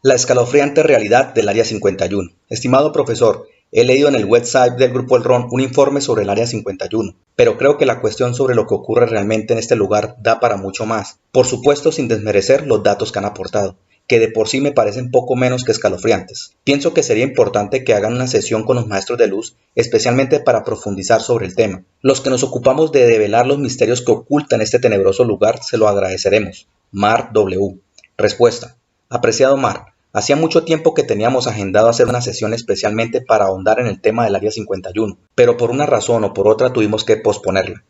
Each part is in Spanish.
La escalofriante realidad del Área 51. Estimado profesor, he leído en el website del Grupo El Ron un informe sobre el Área 51, pero creo que la cuestión sobre lo que ocurre realmente en este lugar da para mucho más. Por supuesto, sin desmerecer los datos que han aportado, que de por sí me parecen poco menos que escalofriantes. Pienso que sería importante que hagan una sesión con los maestros de luz, especialmente para profundizar sobre el tema. Los que nos ocupamos de develar los misterios que ocultan este tenebroso lugar, se lo agradeceremos. Mar W. Respuesta. Apreciado Mar, hacía mucho tiempo que teníamos agendado hacer una sesión especialmente para ahondar en el tema del Área 51, pero por una razón o por otra tuvimos que posponerla.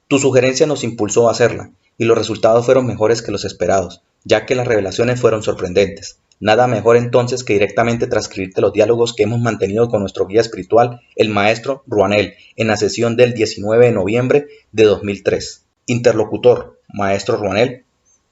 Tu sugerencia nos impulsó a hacerla, y los resultados fueron mejores que los esperados, ya que las revelaciones fueron sorprendentes. Nada mejor entonces que directamente transcribirte los diálogos que hemos mantenido con nuestro guía espiritual, el maestro Ruanel, en la sesión del 19 de noviembre de 2003. Interlocutor, maestro Ruanel.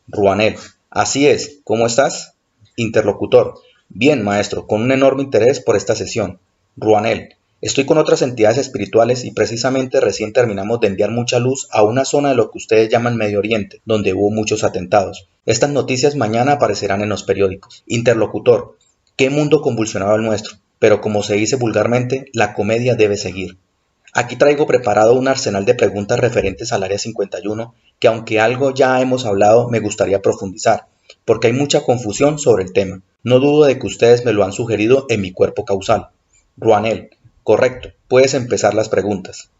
Ruanel, así es, ¿cómo estás? Interlocutor, bien maestro, con un enorme interés por esta sesión. Ruanel, estoy con otras entidades espirituales y precisamente recién terminamos de enviar mucha luz a una zona de lo que ustedes llaman Medio Oriente, donde hubo muchos atentados. Estas noticias mañana aparecerán en los periódicos. Interlocutor, qué mundo convulsionado el nuestro, pero como se dice vulgarmente, la comedia debe seguir. Aquí traigo preparado un arsenal de preguntas referentes al Área 51 que aunque algo ya hemos hablado me gustaría profundizar, porque hay mucha confusión sobre el tema. No dudo de que ustedes me lo han sugerido en mi cuerpo causal. Ruanel, correcto, puedes empezar las preguntas.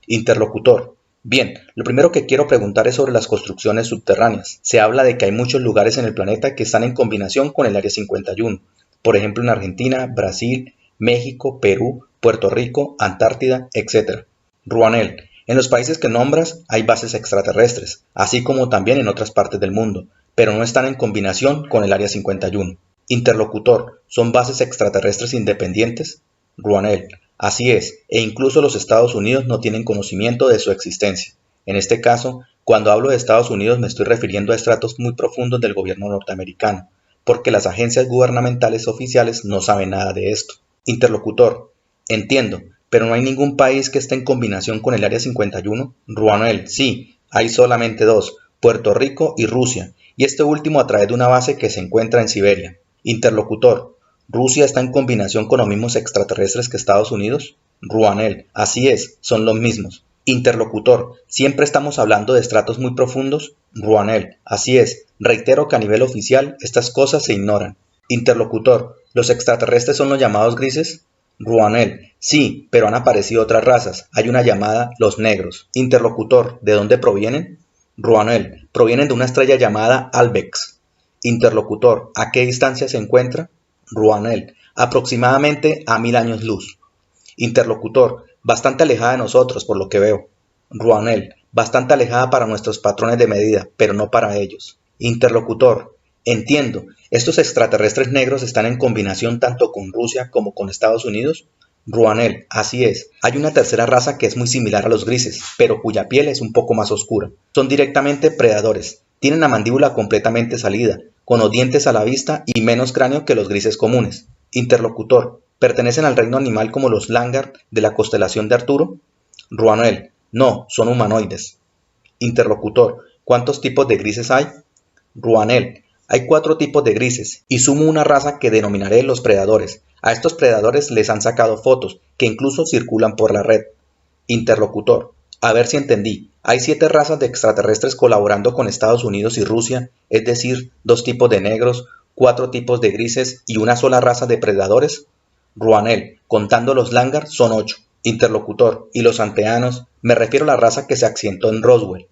Interlocutor, bien, lo primero que quiero preguntar es sobre las construcciones subterráneas. Se habla de que hay muchos lugares en el planeta que están en combinación con el Área 51, por ejemplo en Argentina, Brasil, México, Perú, Puerto Rico, Antártida, etc. Ruanel, en los países que nombras hay bases extraterrestres, así como también en otras partes del mundo, pero no están en combinación con el Área 51. Interlocutor, ¿son bases extraterrestres independientes? Ruanel, así es, e incluso los Estados Unidos no tienen conocimiento de su existencia. En este caso, cuando hablo de Estados Unidos me estoy refiriendo a estratos muy profundos del gobierno norteamericano, porque las agencias gubernamentales oficiales no saben nada de esto. Interlocutor, entiendo, pero no hay ningún país que esté en combinación con el Área 51. Ruanel, sí, hay solamente dos, Puerto Rico y Rusia, y este último a través de una base que se encuentra en Siberia. Interlocutor, ¿Rusia está en combinación con los mismos extraterrestres que Estados Unidos? Ruanel, así es, son los mismos. Interlocutor, ¿siempre estamos hablando de estratos muy profundos? Ruanel, así es, reitero que a nivel oficial estas cosas se ignoran. Interlocutor, ¿los extraterrestres son los llamados grises? Ruanel, sí, pero han aparecido otras razas, hay una llamada los negros. Interlocutor, ¿de dónde provienen? Ruanel, provienen de una estrella llamada Albex. Interlocutor, ¿a qué distancia se encuentra? Ruanel, aproximadamente a 1000 años luz. Interlocutor, bastante alejada de nosotros por lo que veo. Ruanel, bastante alejada para nuestros patrones de medida, pero no para ellos. Interlocutor, entiendo, ¿estos extraterrestres negros están en combinación tanto con Rusia como con Estados Unidos? Ruanel, así es. Hay una tercera raza que es muy similar a los grises, pero cuya piel es un poco más oscura. Son directamente predadores. Tienen la mandíbula completamente salida, con los dientes a la vista y menos cráneo que los grises comunes. Interlocutor, ¿pertenecen al reino animal como los Langar de la constelación de Arturo? Ruanel, no, son humanoides. Interlocutor, ¿cuántos tipos de grises hay? Ruanel, hay 4 tipos de grises, y sumo una raza que denominaré los predadores. A estos predadores les han sacado fotos, que incluso circulan por la red. Interlocutor, a ver si entendí. Hay 7 razas de extraterrestres colaborando con Estados Unidos y Rusia, es decir, 2 tipos de negros, 4 tipos de grises y una sola raza de predadores. Ruanel, contando los Langar, son 8. Interlocutor, ¿y los anteanos? Me refiero a la raza que se accidentó en Roswell.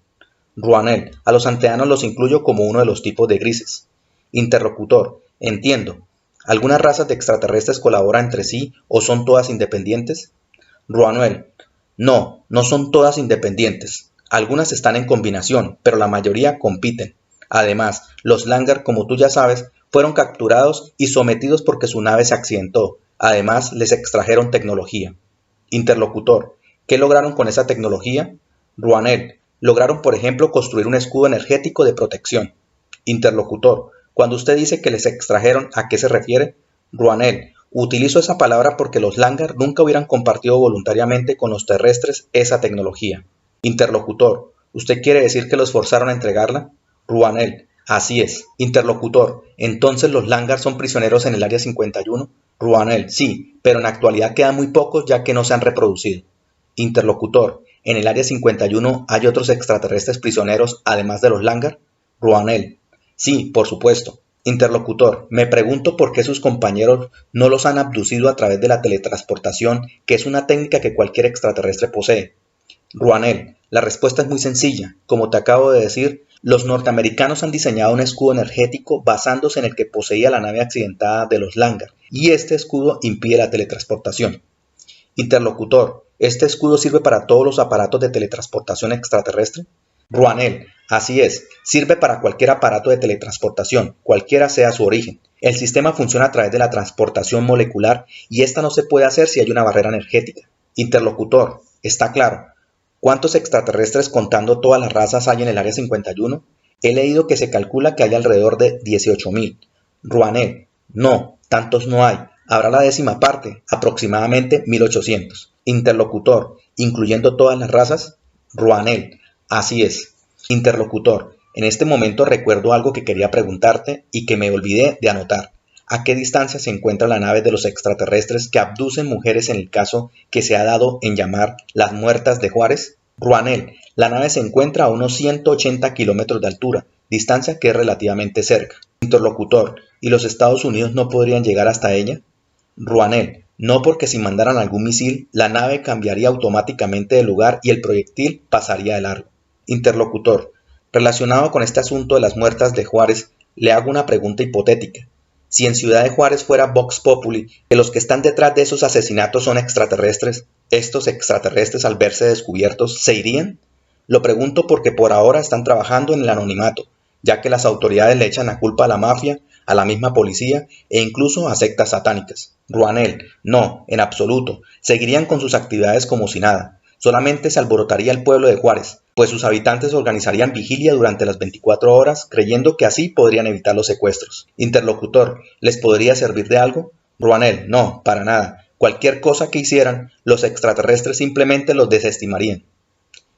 Ruanel, a los anteanos los incluyo como uno de los tipos de grises. Interlocutor, entiendo. ¿Algunas razas de extraterrestres colaboran entre sí o son todas independientes? Ruanel, no, no son todas independientes. Algunas están en combinación, pero la mayoría compiten. Además, los Langar, como tú ya sabes, fueron capturados y sometidos porque su nave se accidentó. Además, les extrajeron tecnología. Interlocutor, ¿qué lograron con esa tecnología? Ruanel, lograron, por ejemplo, construir un escudo energético de protección. Interlocutor, cuando usted dice que les extrajeron, ¿a qué se refiere? Ruanel, utilizo esa palabra porque los Langar nunca hubieran compartido voluntariamente con los terrestres esa tecnología. Interlocutor, ¿usted quiere decir que los forzaron a entregarla? Ruanel, Así es. Interlocutor, entonces los Langar son prisioneros en el Área 51. Ruanel, sí, pero en la actualidad quedan muy pocos ya que no se han reproducido. Interlocutor, en el Área 51 hay otros extraterrestres prisioneros además de los Langar. Ruanel, sí, por supuesto. Interlocutor, me pregunto por qué sus compañeros no los han abducido a través de la teletransportación, que es una técnica que cualquier extraterrestre posee. Ruanel, la respuesta es muy sencilla. Como te acabo de decir, los norteamericanos han diseñado un escudo energético basándose en el que poseía la nave accidentada de los Langar, y este escudo impide la teletransportación. Interlocutor, ¿este escudo sirve para todos los aparatos de teletransportación extraterrestre? Ruanel, así es, sirve para cualquier aparato de teletransportación, cualquiera sea su origen. El sistema funciona a través de la transportación molecular y esta no se puede hacer si hay una barrera energética. Interlocutor, está claro. ¿Cuántos extraterrestres contando todas las razas hay en el Área 51? He leído que se calcula que hay alrededor de 18.000. Ruanel, no, tantos no hay. Habrá la décima parte, aproximadamente 1800. Interlocutor, ¿incluyendo todas las razas? Ruanel, así es. Interlocutor, en este momento recuerdo algo que quería preguntarte y que me olvidé de anotar. ¿A qué distancia se encuentra la nave de los extraterrestres que abducen mujeres en el caso que se ha dado en llamar las muertas de Juárez? Ruanel, la nave se encuentra a unos 180 kilómetros de altura, distancia que es relativamente cerca. Interlocutor, ¿y los Estados Unidos no podrían llegar hasta ella? Ruanel, no, porque si mandaran algún misil, la nave cambiaría automáticamente de lugar y el proyectil pasaría de largo. Interlocutor, relacionado con este asunto de las muertas de Juárez, le hago una pregunta hipotética. Si en Ciudad de Juárez fuera Vox Populi, que los que están detrás de esos asesinatos son extraterrestres, ¿estos extraterrestres al verse descubiertos se irían? Lo pregunto porque por ahora están trabajando en el anonimato, ya que las autoridades le echan la culpa a la mafia, a la misma policía e incluso a sectas satánicas. Ruanel, no, en absoluto, seguirían con sus actividades como si nada. Solamente se alborotaría el pueblo de Juárez, pues sus habitantes organizarían vigilia durante las 24 horas, creyendo que así podrían evitar los secuestros. Interlocutor, ¿les podría servir de algo? Ruanel, no, para nada. Cualquier cosa que hicieran, los extraterrestres simplemente los desestimarían.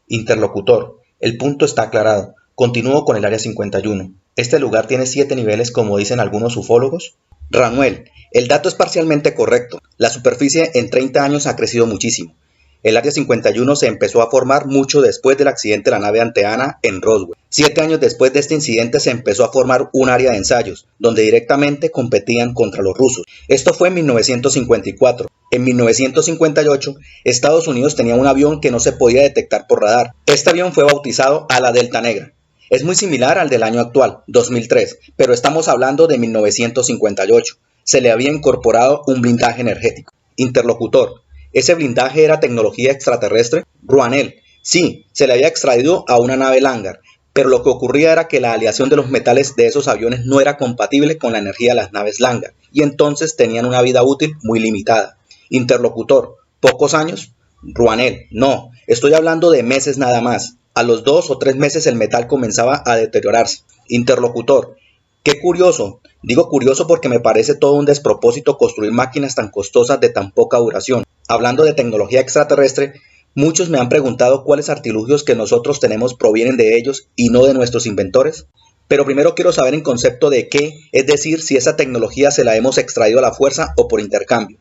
Interlocutor, el punto está aclarado. Continúo con el Área 51. ¿Este lugar tiene 7 niveles como dicen algunos ufólogos? Ranuel, el dato es parcialmente correcto. La superficie en 30 años ha crecido muchísimo. El Área 51 se empezó a formar mucho después del accidente de la nave Anteana en Roswell. 7 años después de este incidente se empezó a formar un área de ensayos, donde directamente competían contra los rusos. Esto fue en 1954. En 1958, Estados Unidos tenía un avión que no se podía detectar por radar. Este avión fue bautizado Ala Delta Negra. Es muy similar al del año actual, 2003, pero estamos hablando de 1958. Se le había incorporado un blindaje energético. Interlocutor, ¿ese blindaje era tecnología extraterrestre? Ruanel, sí, se le había extraído a una nave Langar, pero lo que ocurría era que la aleación de los metales de esos aviones no era compatible con la energía de las naves Langar, y entonces tenían una vida útil muy limitada. Interlocutor, ¿pocos años? Ruanel, no, estoy hablando de meses nada más. A los 2 o 3 meses el metal comenzaba a deteriorarse. Interlocutor, qué curioso. Digo curioso porque me parece todo un despropósito construir máquinas tan costosas de tan poca duración. Hablando de tecnología extraterrestre, muchos me han preguntado cuáles artilugios que nosotros tenemos provienen de ellos y no de nuestros inventores. Pero primero quiero saber en concepto de qué, es decir, si esa tecnología se la hemos extraído a la fuerza o por intercambio.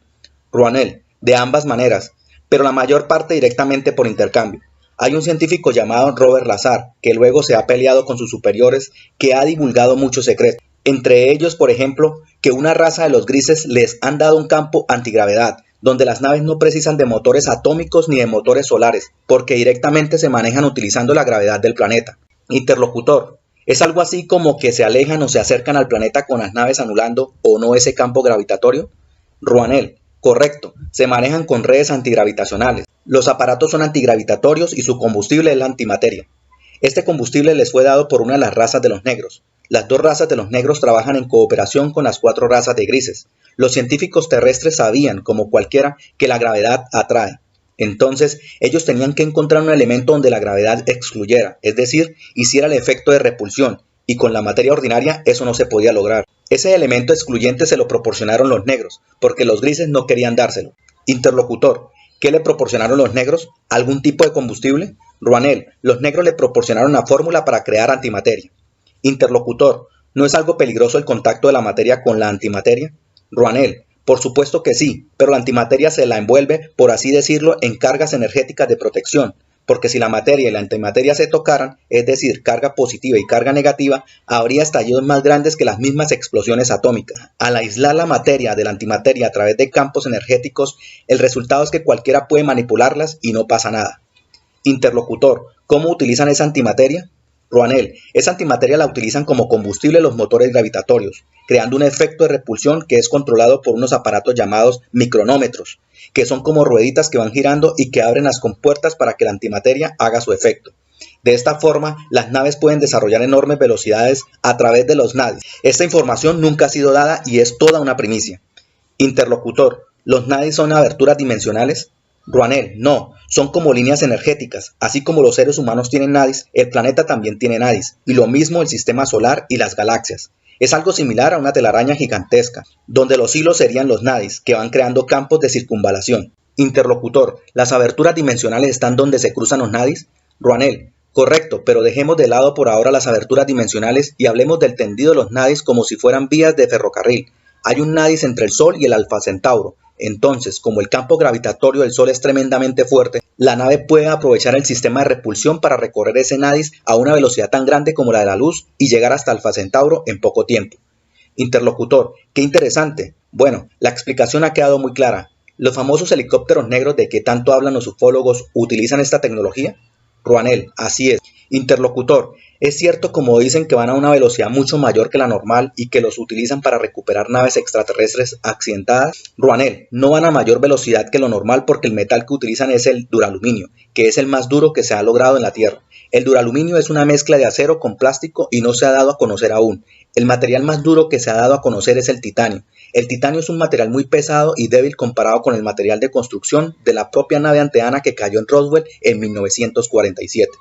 Ruanel, de ambas maneras, pero la mayor parte directamente por intercambio. Hay un científico llamado Robert Lazar, que luego se ha peleado con sus superiores, que ha divulgado muchos secretos. Entre ellos, por ejemplo, que una raza de los grises les han dado un campo antigravedad, donde las naves no precisan de motores atómicos ni de motores solares, porque directamente se manejan utilizando la gravedad del planeta. Interlocutor, ¿es algo así como que se alejan o se acercan al planeta con las naves anulando o no ese campo gravitatorio? Ruanel, correcto, se manejan con redes antigravitacionales. Los aparatos son antigravitatorios y su combustible es la antimateria. Este combustible les fue dado por una de las razas de los negros. Las 2 razas de los negros trabajan en cooperación con las 4 razas de grises. Los científicos terrestres sabían, como cualquiera, que la gravedad atrae. Entonces, ellos tenían que encontrar un elemento donde la gravedad excluyera, es decir, hiciera el efecto de repulsión, y con la materia ordinaria eso no se podía lograr. Ese elemento excluyente se lo proporcionaron los negros, porque los grises no querían dárselo. Interlocutor, ¿qué le proporcionaron los negros? ¿Algún tipo de combustible? Ruanel, los negros le proporcionaron una fórmula para crear antimateria. Interlocutor, ¿no es algo peligroso el contacto de la materia con la antimateria? Ruanel, por supuesto que sí, pero la antimateria se la envuelve, por así decirlo, en cargas energéticas de protección, porque si la materia y la antimateria se tocaran, es decir, carga positiva y carga negativa, habría estallidos más grandes que las mismas explosiones atómicas. Al aislar la materia de la antimateria a través de campos energéticos, el resultado es que cualquiera puede manipularlas y no pasa nada. Interlocutor, ¿cómo utilizan esa antimateria? Ruanel, esa antimateria la utilizan como combustible los motores gravitatorios, creando un efecto de repulsión que es controlado por unos aparatos llamados micronómetros, que son como rueditas que van girando y que abren las compuertas para que la antimateria haga su efecto. De esta forma, las naves pueden desarrollar enormes velocidades a través de los NADIs. Esta información nunca ha sido dada y es toda una primicia. Interlocutor, ¿los NADIs son aberturas dimensionales? Ruanel, no, son como líneas energéticas. Así como los seres humanos tienen NADIs, el planeta también tiene NADIs, y lo mismo el sistema solar y las galaxias. Es algo similar a una telaraña gigantesca, donde los hilos serían los NADIs, que van creando campos de circunvalación. Interlocutor, ¿las aberturas dimensionales están donde se cruzan los NADIs? Ruanel, correcto, pero dejemos de lado por ahora las aberturas dimensionales y hablemos del tendido de los NADIs como si fueran vías de ferrocarril. Hay un NADIs entre el Sol y el Alfa Centauro. Entonces, como el campo gravitatorio del Sol es tremendamente fuerte, la nave puede aprovechar el sistema de repulsión para recorrer ese NADIs a una velocidad tan grande como la de la luz y llegar hasta Alfa Centauro en poco tiempo. Interlocutor, qué interesante. Bueno, la explicación ha quedado muy clara. ¿Los famosos helicópteros negros de que tanto hablan los ufólogos utilizan esta tecnología? Ruanel, así es. Interlocutor, ¿es cierto como dicen que van a una velocidad mucho mayor que la normal y que los utilizan para recuperar naves extraterrestres accidentadas? Ruanel, no van a mayor velocidad que lo normal porque el metal que utilizan es el duraluminio, que es el más duro que se ha logrado en la Tierra. El duraluminio es una mezcla de acero con plástico y no se ha dado a conocer aún. El material más duro que se ha dado a conocer es el titanio. El titanio es un material muy pesado y débil comparado con el material de construcción de la propia nave anteana que cayó en Roswell en 1947.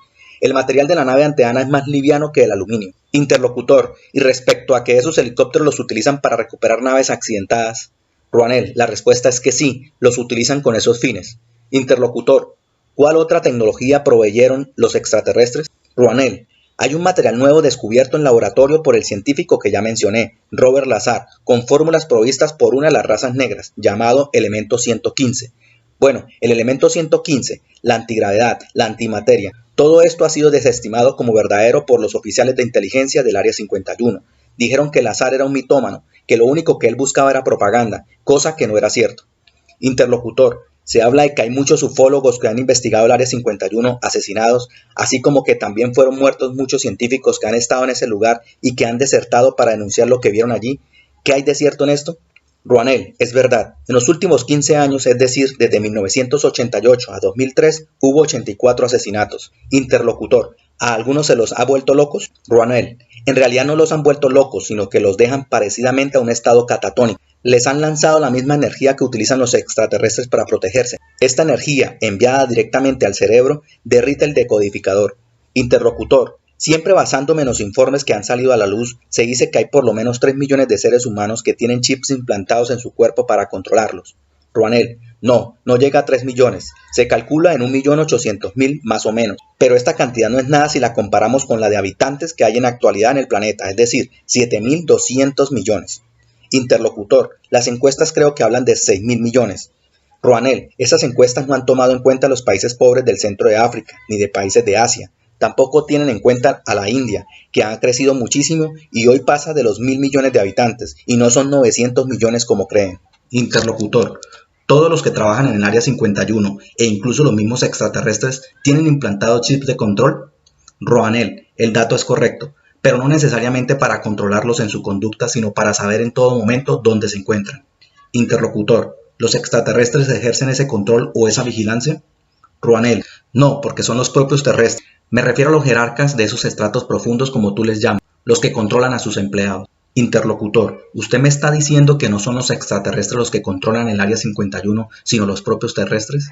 El material de la nave anteana es más liviano que el aluminio. Interlocutor, y respecto a que esos helicópteros los utilizan para recuperar naves accidentadas. Ruanel, la respuesta es que sí, los utilizan con esos fines. Interlocutor, ¿cuál otra tecnología proveyeron los extraterrestres? Ruanel, hay un material nuevo descubierto en laboratorio por el científico que ya mencioné, Robert Lazar, con fórmulas provistas por una de las razas negras, llamado elemento 115. Bueno, el elemento 115, la antigravedad, la antimateria, todo esto ha sido desestimado como verdadero por los oficiales de inteligencia del Área 51. Dijeron que Lazar era un mitómano, que lo único que él buscaba era propaganda, cosa que no era cierto. Interlocutor, se habla de que hay muchos ufólogos que han investigado el Área 51 asesinados, así como que también fueron muertos muchos científicos que han estado en ese lugar y que han desertado para denunciar lo que vieron allí. ¿Qué hay de cierto en esto? Ruanel, es verdad, en los últimos 15 años, es decir, desde 1988 a 2003, hubo 84 asesinatos. Interlocutor, ¿a algunos se los ha vuelto locos? Ruanel, en realidad no los han vuelto locos, sino que los dejan parecidamente a un estado catatónico. Les han lanzado la misma energía que utilizan los extraterrestres para protegerse. Esta energía, enviada directamente al cerebro, derrite el decodificador. Interlocutor, siempre basándome en los informes que han salido a la luz, se dice que hay por lo menos 3 millones de seres humanos que tienen chips implantados en su cuerpo para controlarlos. Ruanel, no llega a 3 millones, se calcula en 1.800.000 más o menos, pero esta cantidad no es nada si la comparamos con la de habitantes que hay en la actualidad en el planeta, es decir, 7.200 millones. Interlocutor, las encuestas creo que hablan de 6.000 millones. Ruanel, esas encuestas no han tomado en cuenta los países pobres del centro de África, ni de países de Asia. Tampoco tienen en cuenta a la India, que ha crecido muchísimo y hoy pasa de los 1.000 millones de habitantes, y no son 900 millones como creen. Interlocutor, todos los que trabajan en el Área 51 e incluso los mismos extraterrestres tienen implantados chips de control. Ruanel, el dato es correcto, pero no necesariamente para controlarlos en su conducta, sino para saber en todo momento dónde se encuentran. Interlocutor, ¿los extraterrestres ejercen ese control o esa vigilancia? Ruanel, no, porque son los propios terrestres. Me refiero a los jerarcas de esos estratos profundos como tú les llamas, los que controlan a sus empleados. Interlocutor, ¿usted me está diciendo que no son los extraterrestres los que controlan el Área 51, sino los propios terrestres?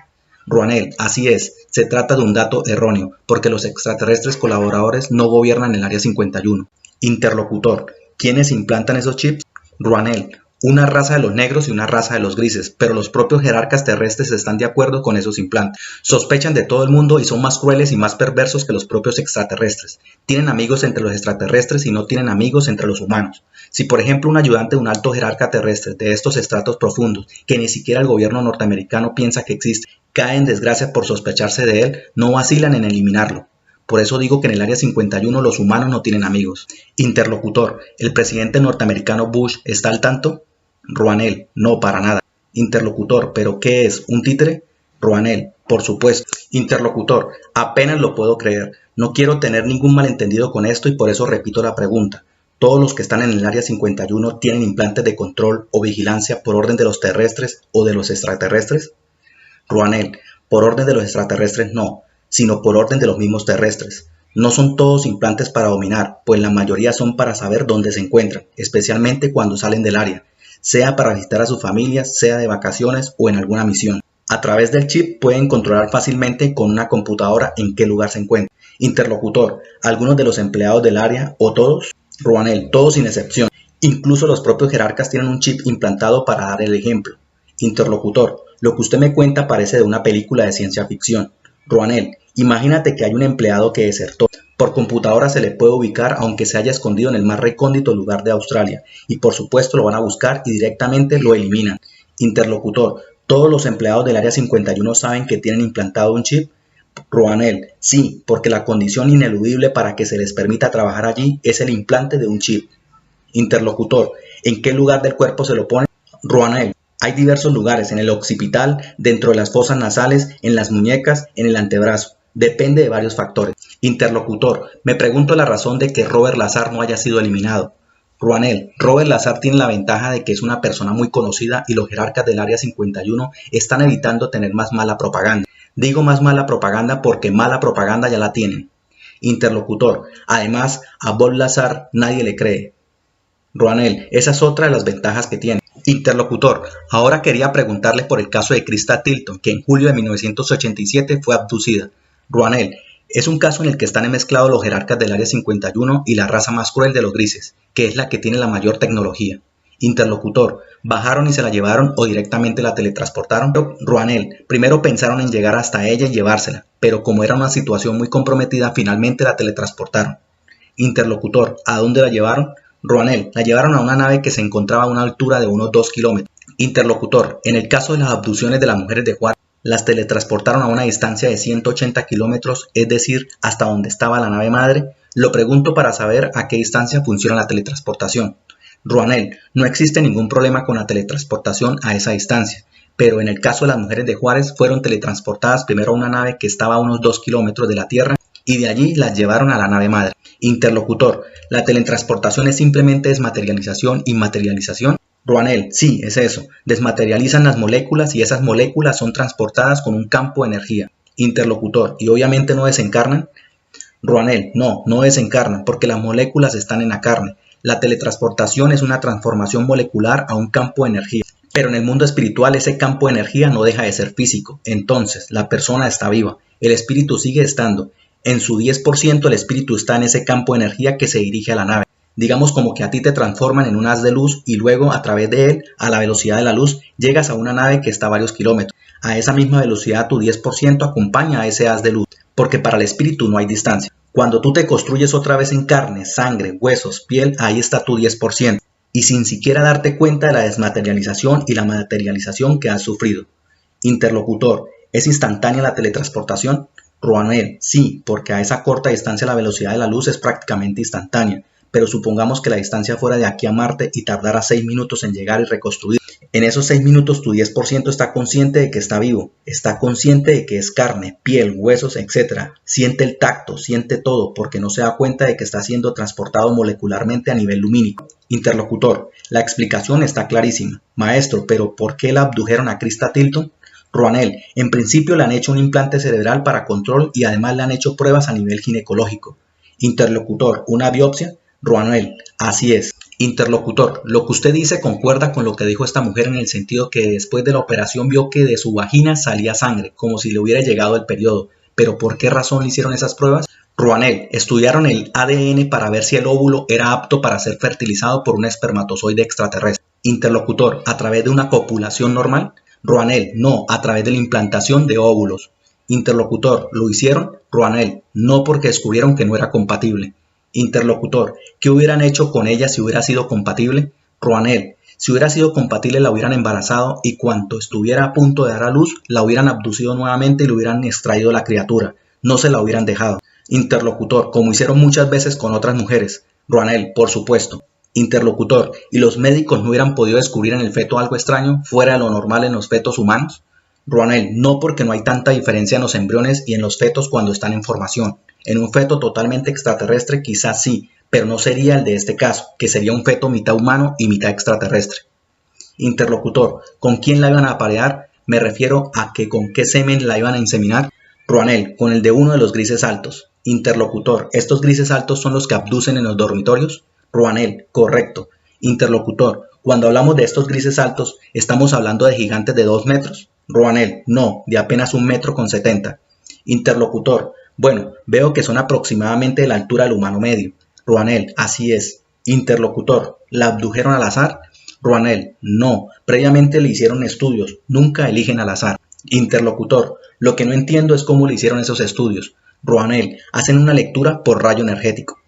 Ruanel, así es, se trata de un dato erróneo, porque los extraterrestres colaboradores no gobiernan el Área 51. Interlocutor, ¿quiénes implantan esos chips? Ruanel, una raza de los negros y una raza de los grises, pero los propios jerarcas terrestres están de acuerdo con esos implantes. Sospechan de todo el mundo y son más crueles y más perversos que los propios extraterrestres. Tienen amigos entre los extraterrestres y no tienen amigos entre los humanos. Si por ejemplo un ayudante de un alto jerarca terrestre de estos estratos profundos, que ni siquiera el gobierno norteamericano piensa que existe, cae en desgracia por sospecharse de él, no vacilan en eliminarlo. Por eso digo que en el Área 51 los humanos no tienen amigos. Interlocutor, ¿el presidente norteamericano Bush está al tanto? Ruanel, no, para nada. Interlocutor, ¿pero qué es? ¿Un títere? Ruanel, por supuesto. Interlocutor, apenas lo puedo creer. No quiero tener ningún malentendido con esto y por eso repito la pregunta. ¿Todos los que están en el Área 51 tienen implantes de control o vigilancia por orden de los terrestres o de los extraterrestres? Ruanel, por orden de los extraterrestres no, sino por orden de los mismos terrestres. No son todos implantes para dominar, pues la mayoría son para saber dónde se encuentran, especialmente cuando salen del área, sea para visitar a sus familias, sea de vacaciones o en alguna misión. A través del chip pueden controlar fácilmente con una computadora en qué lugar se encuentra. Interlocutor, ¿algunos de los empleados del área o todos? Ruanel, todos sin excepción. Incluso los propios jerarcas tienen un chip implantado para dar el ejemplo. Interlocutor, lo que usted me cuenta parece de una película de ciencia ficción. Ruanel, imagínate que hay un empleado que desertó. Por computadora se le puede ubicar aunque se haya escondido en el más recóndito lugar de Australia. Y por supuesto lo van a buscar y directamente lo eliminan. Interlocutor, ¿todos los empleados del Área 51 saben que tienen implantado un chip? Ruanel, sí, porque la condición ineludible para que se les permita trabajar allí es el implante de un chip. Interlocutor, ¿en qué lugar del cuerpo se lo pone? Ruanel, hay diversos lugares, en el occipital, dentro de las fosas nasales, en las muñecas, en el antebrazo. Depende de varios factores. Interlocutor, me pregunto la razón de que Robert Lazar no haya sido eliminado. Ruanel, Robert Lazar tiene la ventaja de que es una persona muy conocida y los jerarcas del Área 51 están evitando tener más mala propaganda. Digo más mala propaganda porque mala propaganda ya la tienen. Interlocutor, además a Bob Lazar nadie le cree. Ruanel, esa es otra de las ventajas que tiene. Interlocutor, ahora quería preguntarle por el caso de Krista Tilton, que en julio de 1987 fue abducida. Ruanel, es un caso en el que están mezclados los jerarcas del Área 51 y la raza más cruel de los grises, que es la que tiene la mayor tecnología. Interlocutor, ¿bajaron y se la llevaron o directamente la teletransportaron? Ruanel, primero pensaron en llegar hasta ella y llevársela, pero como era una situación muy comprometida, finalmente la teletransportaron. Interlocutor, ¿a dónde la llevaron? Ruanel, la llevaron a una nave que se encontraba a una altura de unos 2 kilómetros. Interlocutor, en el caso de las abducciones de las mujeres de Juárez, las teletransportaron a una distancia de 180 kilómetros, es decir, hasta donde estaba la nave madre. Lo pregunto para saber a qué distancia funciona la teletransportación. Ruanel, no existe ningún problema con la teletransportación a esa distancia, pero en el caso de las mujeres de Juárez fueron teletransportadas primero a una nave que estaba a unos 2 kilómetros de la Tierra y de allí las llevaron a la nave madre. Interlocutor, ¿la teletransportación es simplemente desmaterialización y materialización? Ruanel, sí, es eso. Desmaterializan las moléculas y esas moléculas son transportadas con un campo de energía. Interlocutor, ¿y obviamente no desencarnan? Ruanel, no, no desencarnan porque las moléculas están en la carne. La teletransportación es una transformación molecular a un campo de energía. Pero en el mundo espiritual ese campo de energía no deja de ser físico. Entonces, la persona está viva. El espíritu sigue estando. En su 10% el espíritu está en ese campo de energía que se dirige a la nave. Digamos como que a ti te transforman en un haz de luz y luego a través de él, a la velocidad de la luz, llegas a una nave que está a varios kilómetros. A esa misma velocidad tu 10% acompaña a ese haz de luz, porque para el espíritu no hay distancia. Cuando tú te construyes otra vez en carne, sangre, huesos, piel, ahí está tu 10%. Y sin siquiera darte cuenta de la desmaterialización y la materialización que has sufrido. Interlocutor, ¿es instantánea la teletransportación? Ruanel, sí, porque a esa corta distancia la velocidad de la luz es prácticamente instantánea. Pero supongamos que la distancia fuera de aquí a Marte y tardara 6 minutos en llegar y reconstruir. En esos 6 minutos tu 10% está consciente de que está vivo, está consciente de que es carne, piel, huesos, etc. Siente el tacto, siente todo, porque no se da cuenta de que está siendo transportado molecularmente a nivel lumínico. Interlocutor, la explicación está clarísima. Maestro, pero ¿por qué la abdujeron a Krista Tilton? Ruanel, en principio le han hecho un implante cerebral para control y además le han hecho pruebas a nivel ginecológico. Interlocutor, ¿una biopsia? Ruanel, así es. Interlocutor, lo que usted dice concuerda con lo que dijo esta mujer en el sentido que después de la operación vio que de su vagina salía sangre, como si le hubiera llegado el periodo. ¿Pero por qué razón le hicieron esas pruebas? Ruanel, estudiaron el ADN para ver si el óvulo era apto para ser fertilizado por un espermatozoide extraterrestre. Interlocutor, ¿a través de una copulación normal? Ruanel, no, a través de la implantación de óvulos. Interlocutor, ¿lo hicieron? Ruanel, no, porque descubrieron que no era compatible. Interlocutor, ¿qué hubieran hecho con ella si hubiera sido compatible? Ruanel, si hubiera sido compatible la hubieran embarazado y cuando estuviera a punto de dar a luz la hubieran abducido nuevamente y le hubieran extraído la criatura, no se la hubieran dejado. Interlocutor, como hicieron muchas veces con otras mujeres. Ruanel, por supuesto. Interlocutor, ¿y los médicos no hubieran podido descubrir en el feto algo extraño, fuera de lo normal en los fetos humanos? Ruanel, no, porque no hay tanta diferencia en los embriones y en los fetos cuando están en formación. En un feto totalmente extraterrestre quizás sí, pero no sería el de este caso, que sería un feto mitad humano y mitad extraterrestre. Interlocutor, ¿con quién la iban a aparear? Me refiero a que con qué semen la iban a inseminar. Ruanel, con el de uno de los grises altos. Interlocutor, ¿estos grises altos son los que abducen en los dormitorios? Ruanel, correcto. Interlocutor, cuando hablamos de estos grises altos, ¿estamos hablando de gigantes de 2 metros? Ruanel, no, de apenas 1,70 m. Interlocutor, bueno, veo que son aproximadamente de la altura del humano medio. Ruanel, así es. Interlocutor, ¿la abdujeron al azar? Ruanel, no, previamente le hicieron estudios, nunca eligen al azar. Interlocutor, lo que no entiendo es cómo le hicieron esos estudios. Ruanel, hacen una lectura por rayo energético.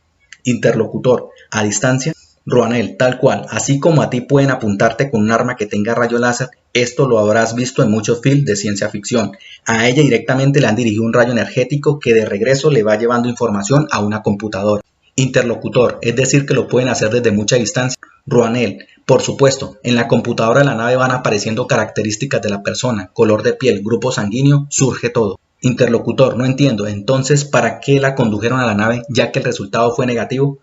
Interlocutor, a distancia. Ruanel, tal cual, así como a ti pueden apuntarte con un arma que tenga rayo láser, esto lo habrás visto en muchos films de ciencia ficción. A ella directamente le han dirigido un rayo energético que de regreso le va llevando información a una computadora. Interlocutor, es decir que lo pueden hacer desde mucha distancia. Ruanel, por supuesto, en la computadora de la nave van apareciendo características de la persona, color de piel, grupo sanguíneo, surge todo. Interlocutor, no entiendo, entonces, ¿para qué la condujeron a la nave ya que el resultado fue negativo?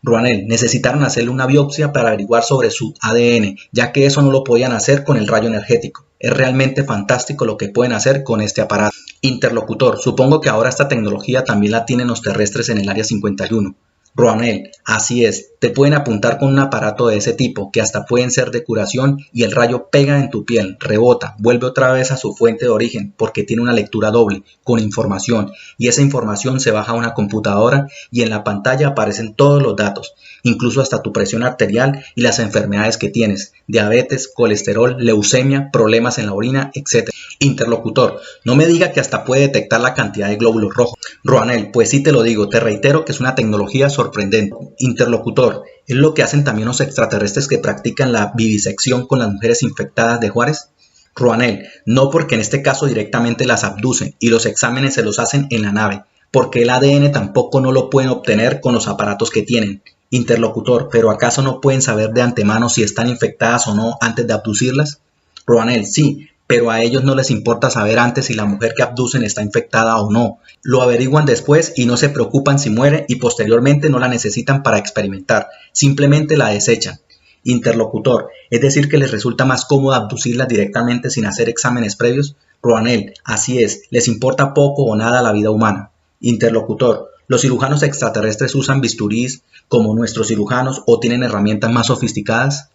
Ruanel, necesitaron hacerle una biopsia para averiguar sobre su ADN, ya que eso no lo podían hacer con el rayo energético. Es realmente fantástico lo que pueden hacer con este aparato. Interlocutor, supongo que ahora esta tecnología también la tienen los terrestres en el Área 51. Ruanel, así es, te pueden apuntar con un aparato de ese tipo, que hasta pueden ser de curación y el rayo pega en tu piel, rebota, vuelve otra vez a su fuente de origen porque tiene una lectura doble, con información, y esa información se baja a una computadora y en la pantalla aparecen todos los datos, incluso hasta tu presión arterial y las enfermedades que tienes, diabetes, colesterol, leucemia, problemas en la orina, etc. Interlocutor, no me diga que hasta puede detectar la cantidad de glóbulos rojos. Ruanel, pues sí te lo digo, te reitero que es una tecnología sorprendente. Interlocutor, ¿es lo que hacen también los extraterrestres que practican la vivisección con las mujeres infectadas de Juárez? Ruanel, no, porque en este caso directamente las abducen y los exámenes se los hacen en la nave, porque el ADN tampoco no lo pueden obtener con los aparatos que tienen. Interlocutor, ¿pero acaso no pueden saber de antemano si están infectadas o no antes de abducirlas? Ruanel, sí, pero a ellos no les importa saber antes si la mujer que abducen está infectada o no. Lo averiguan después y no se preocupan si muere y posteriormente no la necesitan para experimentar, simplemente la desechan. Interlocutor, es decir que les resulta más cómodo abducirlas directamente sin hacer exámenes previos. Ruanel, así es, les importa poco o nada la vida humana. Interlocutor, ¿los cirujanos extraterrestres usan bisturís como nuestros cirujanos o tienen herramientas más sofisticadas?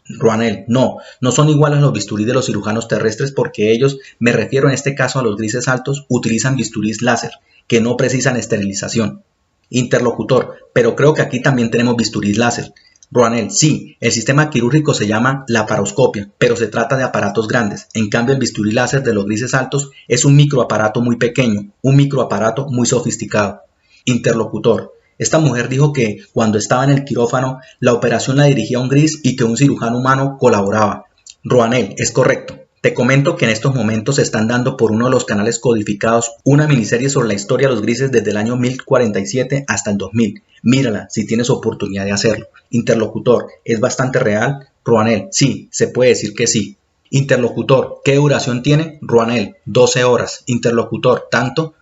Ruanel, no, no son iguales a los bisturís de los cirujanos terrestres porque ellos, me refiero en este caso a los grises altos, utilizan bisturís láser, que no precisan esterilización. Interlocutor, pero creo que aquí también tenemos bisturís láser. Ruanel, sí, el sistema quirúrgico se llama laparoscopia, pero se trata de aparatos grandes. En cambio, el bisturí láser de los grises altos es un microaparato muy pequeño, un microaparato muy sofisticado. Interlocutor, esta mujer dijo que cuando estaba en el quirófano, la operación la dirigía un gris y que un cirujano humano colaboraba. Ruanel, es correcto. Te comento que en estos momentos se están dando por uno de los canales codificados una miniserie sobre la historia de los grises desde el año 1047 hasta el 2000. Mírala si tienes oportunidad de hacerlo. Interlocutor, ¿es bastante real? Ruanel, sí, se puede decir que sí. Interlocutor, ¿qué duración tiene? Ruanel, 12 horas. Interlocutor, ¿tanto?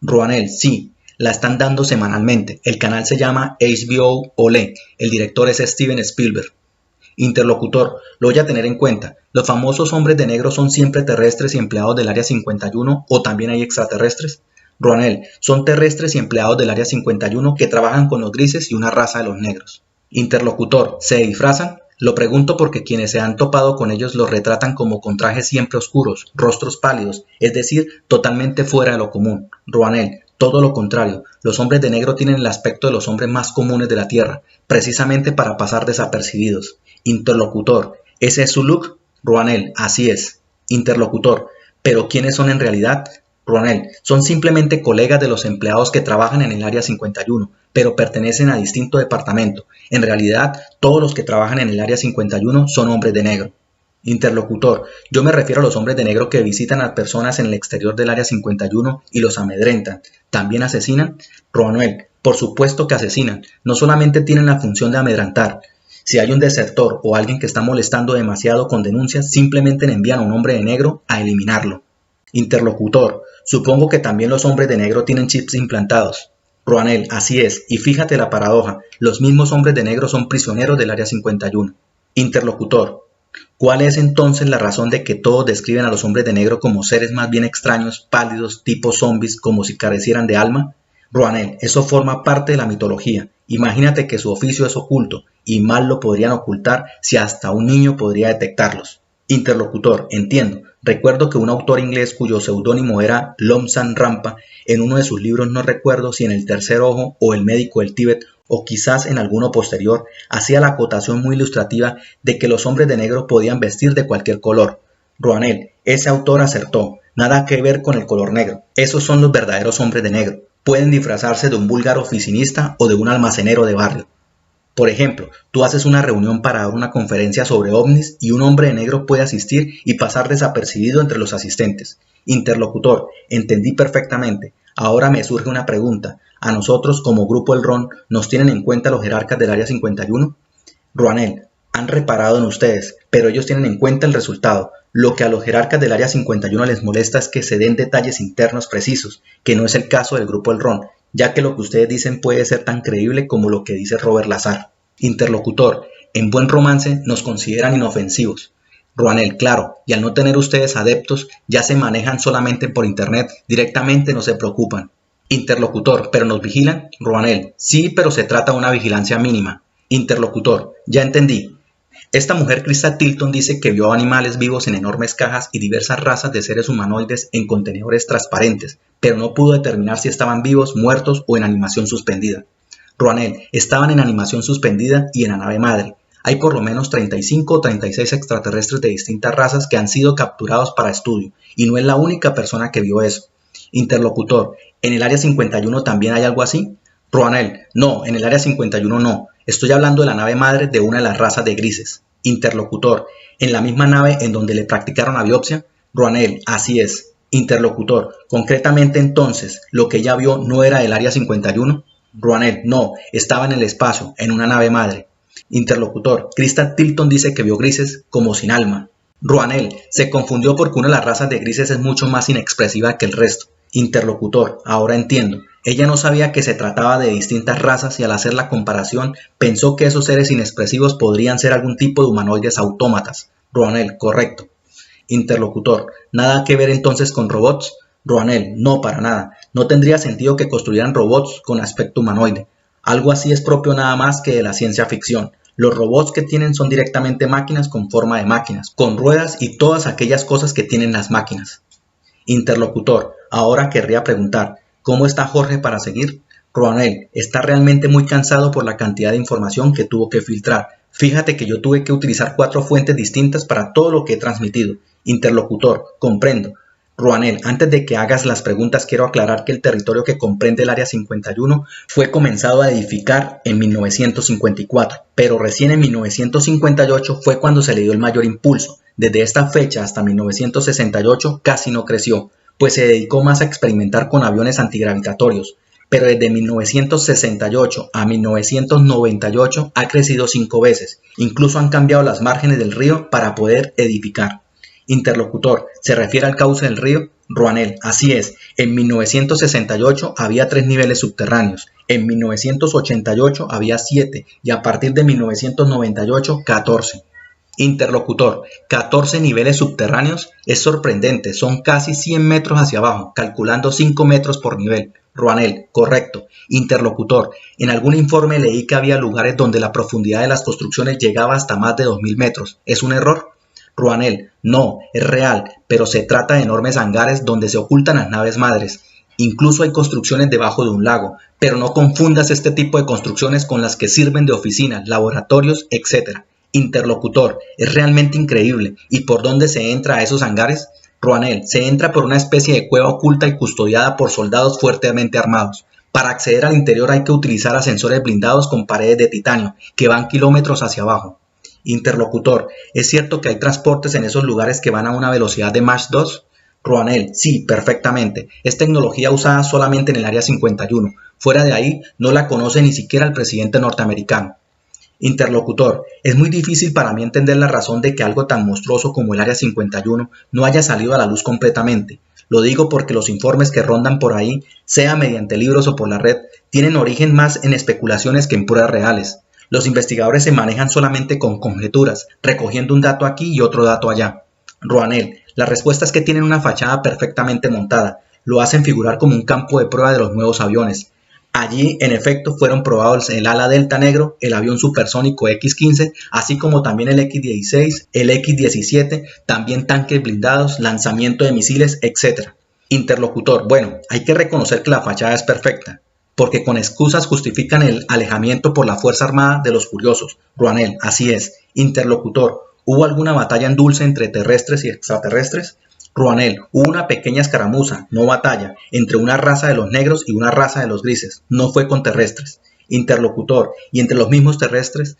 Ruanel, sí. La están dando semanalmente. El canal se llama HBO Olé. El director es Steven Spielberg. Interlocutor, lo voy a tener en cuenta. ¿Los famosos hombres de negro son siempre terrestres y empleados del Área 51 o también hay extraterrestres? Ruanel, son terrestres y empleados del Área 51 que trabajan con los grises y una raza de los negros. Interlocutor, ¿se disfrazan? Lo pregunto porque quienes se han topado con ellos los retratan como con trajes siempre oscuros, rostros pálidos, es decir, totalmente fuera de lo común. Ruanel, Todo lo contrario, los hombres de negro tienen el aspecto de los hombres más comunes de la Tierra, precisamente para pasar desapercibidos. Interlocutor, ¿ese es su look? Roanel, así es. Interlocutor, ¿pero quiénes son en realidad? Roanel, son simplemente colegas de los empleados que trabajan en el Área 51, pero pertenecen a distinto departamento. En realidad, todos los que trabajan en el Área 51 son hombres de negro. Interlocutor, yo me refiero a los hombres de negro que visitan a personas en el exterior del Área 51 y los amedrentan. ¿También asesinan? Roanel, por supuesto que asesinan. No solamente tienen la función de amedrentar. Si hay un desertor o alguien que está molestando demasiado con denuncias, simplemente le envían a un hombre de negro a eliminarlo. Interlocutor, supongo que también los hombres de negro tienen chips implantados. Roanel, así es, y fíjate la paradoja, los mismos hombres de negro son prisioneros del Área 51. Interlocutor, ¿cuál es entonces la razón de que todos describen a los hombres de negro como seres más bien extraños, pálidos, tipo zombies, como si carecieran de alma? Roanel, eso forma parte de la mitología. Imagínate que su oficio es oculto, y mal lo podrían ocultar si hasta un niño podría detectarlos. Interlocutor, entiendo. Recuerdo que un autor inglés cuyo seudónimo era Lomsan Rampa, en uno de sus libros, no recuerdo si en El tercer ojo o El médico del Tíbet, o quizás en alguno posterior, hacía la acotación muy ilustrativa de que los hombres de negro podían vestir de cualquier color. Roanel, ese autor acertó. Nada que ver con el color negro. Esos son los verdaderos hombres de negro. Pueden disfrazarse de un vulgar oficinista o de un almacenero de barrio. Por ejemplo, tú haces una reunión para dar una conferencia sobre ovnis y un hombre de negro puede asistir y pasar desapercibido entre los asistentes. Interlocutor, entendí perfectamente. Ahora me surge una pregunta. ¿A nosotros como Grupo El Ron nos tienen en cuenta los jerarcas del Área 51? Roanel, han reparado en ustedes, pero ellos tienen en cuenta el resultado. Lo que a los jerarcas del Área 51 les molesta es que se den detalles internos precisos, que no es el caso del Grupo El Ron, ya que lo que ustedes dicen puede ser tan creíble como lo que dice Robert Lazar. Interlocutor, en buen romance nos consideran inofensivos. Roanel, claro, y al no tener ustedes adeptos, ya se manejan solamente por internet, directamente no se preocupan. Interlocutor, ¿pero nos vigilan? Roanel, sí, pero se trata de una vigilancia mínima. Interlocutor, ya entendí. Esta mujer Krista Tilton dice que vio animales vivos en enormes cajas y diversas razas de seres humanoides en contenedores transparentes, pero no pudo determinar si estaban vivos, muertos o en animación suspendida. Roanel, estaban en animación suspendida y en la nave madre. Hay por lo menos 35 o 36 extraterrestres de distintas razas que han sido capturados para estudio, y no es la única persona que vio eso. Interlocutor, ¿en el Área 51 también hay algo así? Roanel, no, en el Área 51 no. Estoy hablando de la nave madre de una de las razas de grises. Interlocutor, ¿en la misma nave en donde le practicaron la biopsia? Roanel, así es. Interlocutor, concretamente entonces, ¿lo que ella vio no era del Área 51? Roanel, no, estaba en el espacio, en una nave madre. Interlocutor, Krista Tilton dice que vio grises como sin alma. Roanel, se confundió porque una de las razas de grises es mucho más inexpresiva que el resto. Interlocutor, ahora entiendo. Ella no sabía que se trataba de distintas razas y al hacer la comparación pensó que esos seres inexpresivos podrían ser algún tipo de humanoides autómatas. Roanel, correcto. Interlocutor, ¿nada que ver entonces con robots? Roanel, no, para nada. No tendría sentido que construyeran robots con aspecto humanoide. Algo así es propio nada más que de la ciencia ficción. Los robots que tienen son directamente máquinas con forma de máquinas, con ruedas y todas aquellas cosas que tienen las máquinas. Interlocutor, ahora querría preguntar, ¿cómo está Jorge para seguir? Roanel, está realmente muy cansado por la cantidad de información que tuvo que filtrar. Fíjate que yo tuve que utilizar 4 fuentes distintas para todo lo que he transmitido. Interlocutor, comprendo. Roanel, antes de que hagas las preguntas quiero aclarar que el territorio que comprende el Área 51 fue comenzado a edificar en 1954, pero recién en 1958 fue cuando se le dio el mayor impulso. Desde esta fecha hasta 1968 casi no creció, pues se dedicó más a experimentar con aviones antigravitatorios, pero desde 1968 a 1998 ha crecido 5 veces, incluso han cambiado las márgenes del río para poder edificar. Interlocutor, ¿se refiere al cauce del río? Roanel, así es, en 1968 había 3 niveles subterráneos, en 1988 había 7 y a partir de 1998 14. Interlocutor, 14 niveles subterráneos, es sorprendente, son casi 100 metros hacia abajo, calculando 5 metros por nivel. Roanel, correcto. Interlocutor, en algún informe leí que había lugares donde la profundidad de las construcciones llegaba hasta más de 2000 metros, ¿es un error? Roanel, no, es real, pero se trata de enormes hangares donde se ocultan las naves madres. incluso hay construcciones debajo de un lago, pero no confundas este tipo de construcciones con las que sirven de oficinas, laboratorios, etc. Interlocutor, es realmente increíble. ¿Y por dónde se entra a esos hangares? Ruanel, se entra por una especie de cueva oculta y custodiada por soldados fuertemente armados. Para acceder al interior hay que utilizar ascensores blindados con paredes de titanio, que van kilómetros hacia abajo. Interlocutor, ¿es cierto que hay transportes en esos lugares que van a una velocidad de Mach 2? Ruanel, sí, perfectamente. Es tecnología usada solamente en el Área 51. Fuera de ahí, no la conoce ni siquiera el presidente norteamericano. Interlocutor, es muy difícil para mí entender la razón de que algo tan monstruoso como el Área 51 no haya salido a la luz completamente. Lo digo porque los informes que rondan por ahí, sea mediante libros o por la red, tienen origen más en especulaciones que en pruebas reales. Los investigadores se manejan solamente con conjeturas, recogiendo un dato aquí y otro dato allá. Ruanel, la respuesta es que tienen una fachada perfectamente montada, lo hacen figurar como un campo de prueba de los nuevos aviones. Allí, en efecto, fueron probados el ala delta negro, el avión supersónico X-15, así como también el X-16, el X-17, también tanques blindados, lanzamiento de misiles, etc. Interlocutor, bueno, hay que reconocer que la fachada es perfecta, porque con excusas justifican el alejamiento por la Fuerza Armada de los curiosos. Ruanel, así es. Interlocutor, ¿hubo alguna batalla en dulce entre terrestres y extraterrestres? Ruanel, hubo una pequeña escaramuza, no batalla, entre una raza de los negros y una raza de los grises, no fue con terrestres. Interlocutor, ¿y entre los mismos terrestres?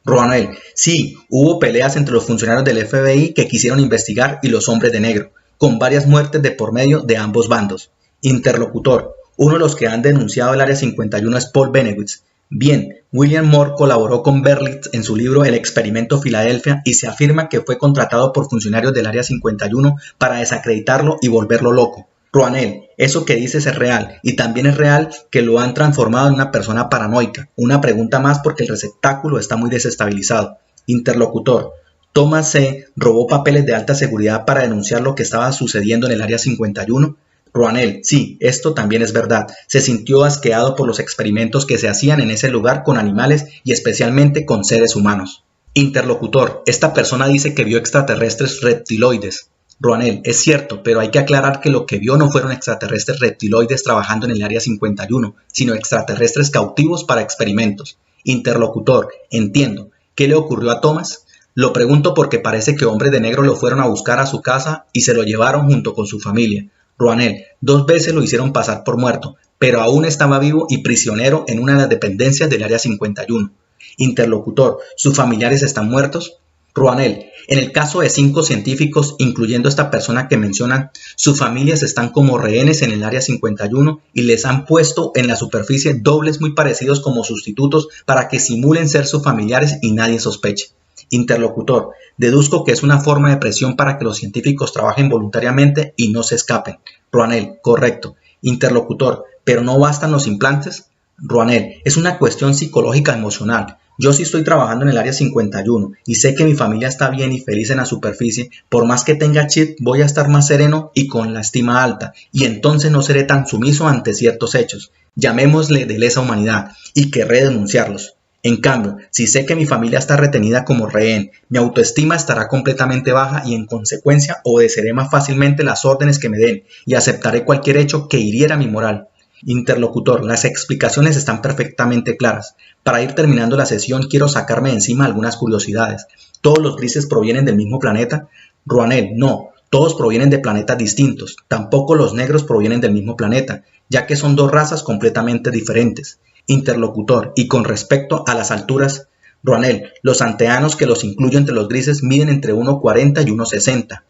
Ruanel, sí, hubo peleas entre los funcionarios del FBI que quisieron investigar y los hombres de negro, con varias muertes de por medio de ambos bandos. Interlocutor, uno de los que han denunciado el Área 51 es Paul Bennewitz. Bien, William Moore colaboró con Berlitz en su libro El experimento Filadelfia y se afirma que fue contratado por funcionarios del Área 51 para desacreditarlo y volverlo loco. Ruanel, eso que dices es real, y también es real que lo han transformado en una persona paranoica. Una pregunta más porque el receptáculo está muy desestabilizado. Interlocutor, Thomas C. robó papeles de alta seguridad para denunciar lo que estaba sucediendo en el Área 51. Ruanel, sí, esto también es verdad. Se sintió asqueado por los experimentos que se hacían en ese lugar con animales y especialmente con seres humanos. Interlocutor, esta persona dice que vio extraterrestres reptiloides. Ruanel, es cierto, pero hay que aclarar que lo que vio no fueron extraterrestres reptiloides trabajando en el Área 51, sino extraterrestres cautivos para experimentos. Interlocutor, entiendo. ¿Qué le ocurrió a Thomas? Lo pregunto porque parece que hombres de negro lo fueron a buscar a su casa y se lo llevaron junto con su familia. Ruanel, 2 veces lo hicieron pasar por muerto, pero aún estaba vivo y prisionero en una de las dependencias del Área 51. Interlocutor, ¿sus familiares están muertos? Ruanel, en el caso de 5 científicos, incluyendo esta persona que mencionan, sus familias están como rehenes en el Área 51 y les han puesto en la superficie dobles muy parecidos como sustitutos para que simulen ser sus familiares y nadie sospeche. Interlocutor, deduzco que es una forma de presión para que los científicos trabajen voluntariamente y no se escapen. Ruanel, correcto. Interlocutor, ¿pero no bastan los implantes? Ruanel, es una cuestión psicológica emocional. Yo sí estoy trabajando en el Área 51 y sé que mi familia está bien y feliz en la superficie. Por más que tenga chip, voy a estar más sereno y con la estima alta, y entonces no seré tan sumiso ante ciertos hechos. Llamémosle de lesa humanidad y querré denunciarlos. En cambio, si sé que mi familia está retenida como rehén, mi autoestima estará completamente baja y en consecuencia obedeceré más fácilmente las órdenes que me den y aceptaré cualquier hecho que hiriera mi moral. Interlocutor, las explicaciones están perfectamente claras. Para ir terminando la sesión quiero sacarme de encima algunas curiosidades. ¿Todos los grises provienen del mismo planeta? Ruanel, no, todos provienen de planetas distintos. Tampoco los negros provienen del mismo planeta, ya que son 2 razas completamente diferentes. Interlocutor, y con respecto a las alturas, Ruanel, los anteanos que los incluyo entre los grises miden entre 1,40 y 1,60.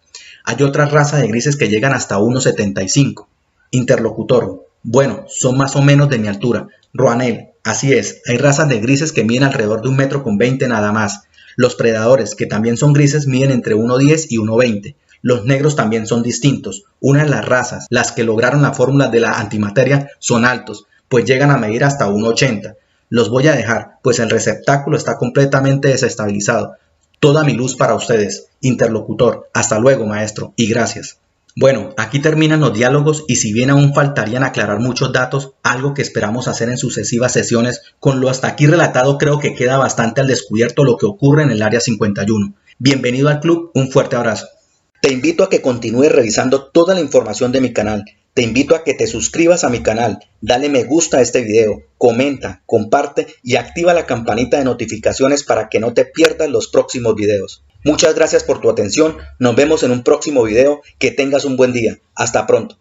Hay otra raza de grises que llegan hasta 1,75. Interlocutor, bueno, son más o menos de mi altura. Ruanel, así es, hay razas de grises que miden alrededor de 1,20 m nada más. Los predadores, que también son grises, miden entre 1,10 y 1,20. Los negros también son distintos. Una de las razas, las que lograron la fórmula de la antimateria, son altos, pues llegan a medir hasta 1,80. Los voy a dejar, pues el receptáculo está completamente desestabilizado. Toda mi luz para ustedes. Interlocutor, hasta luego, maestro, y gracias. Bueno, aquí terminan los diálogos y si bien aún faltarían aclarar muchos datos, algo que esperamos hacer en sucesivas sesiones, con lo hasta aquí relatado creo que queda bastante al descubierto lo que ocurre en el Área 51. Bienvenido al club, un fuerte abrazo. Te invito a que continúes revisando toda la información de mi canal. Te invito a que te suscribas a mi canal, dale me gusta a este video, comenta, comparte y activa la campanita de notificaciones para que no te pierdas los próximos videos. Muchas gracias por tu atención, nos vemos en un próximo video, que tengas un buen día, hasta pronto.